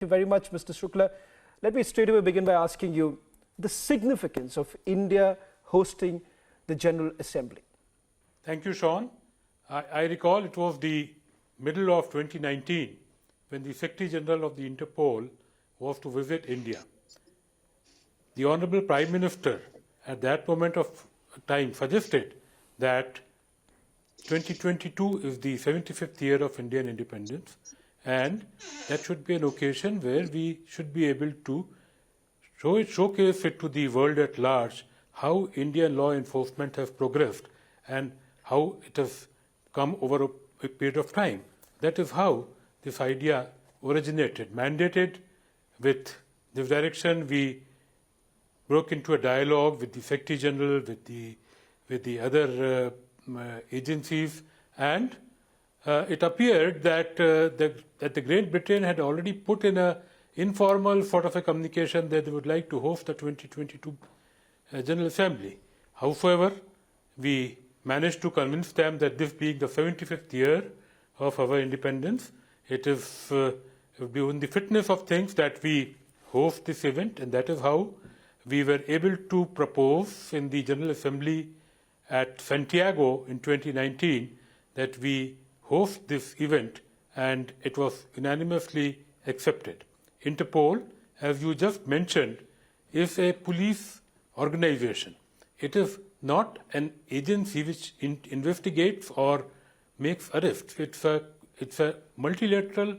Thank you very much, Mr. Shukla. Let me straight away begin by asking you the significance of India hosting the General Assembly. Thank you, Sean. I recall it was the middle of 2019 when the Secretary General of the Interpol was to visit India. The Honorable Prime Minister at that moment of time suggested that 2022 is the 75th year of Indian independence, and that should be an occasion where we should be able to showcase it to the world at large how Indian law enforcement has progressed and how it has come over a period of time. That is how this idea originated. Mandated with this direction, we broke into a dialogue with the Secretary General, with the other agencies, and it appeared that the Great Britain had already put in an informal sort of a communication that they would like to host the 2022 General Assembly. However, we managed to convince them that this being the 75th year of our independence, it would be in the fitness of things that we host this event, and that is how we were able to propose in the General Assembly at Santiago in 2019 that we host this event, and it was unanimously accepted. Interpol, as you just mentioned, is a police organization. It is not an agency which investigates or makes arrests. It's a multilateral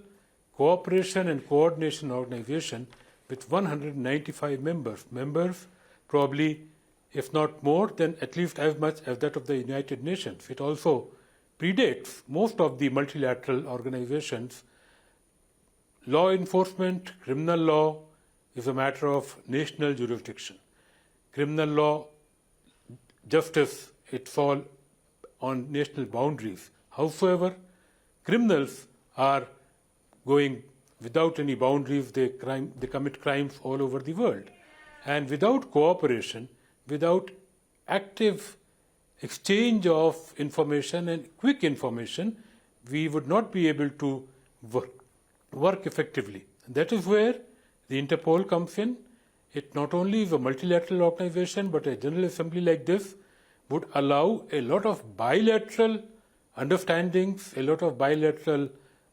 cooperation and coordination organization with 195 members. Members probably, if not more, than at least as much as that of the United Nations. It also predates most of the multilateral organizations. Law enforcement, criminal law is a matter of national jurisdiction. Criminal law, justice, it falls on national boundaries. However, criminals are going without any boundaries. They commit crimes all over the world. And without cooperation, without active exchange of information and quick information, we would not be able to work effectively. And that is where the Interpol comes in. It not only is a multilateral organization, but a General Assembly like this would allow a lot of bilateral understandings, a lot of bilateral,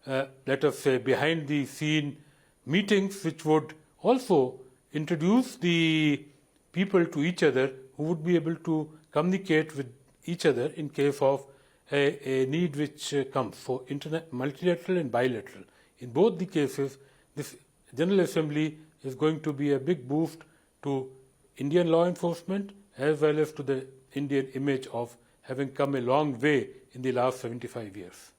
let us say, behind-the-scene meetings, which would also introduce the people to each other who would be able to communicate with each other in case of a need which comes for multilateral and bilateral. In both the cases, this General Assembly is going to be a big boost to Indian law enforcement as well as to the Indian image of having come a long way in the last 75 years.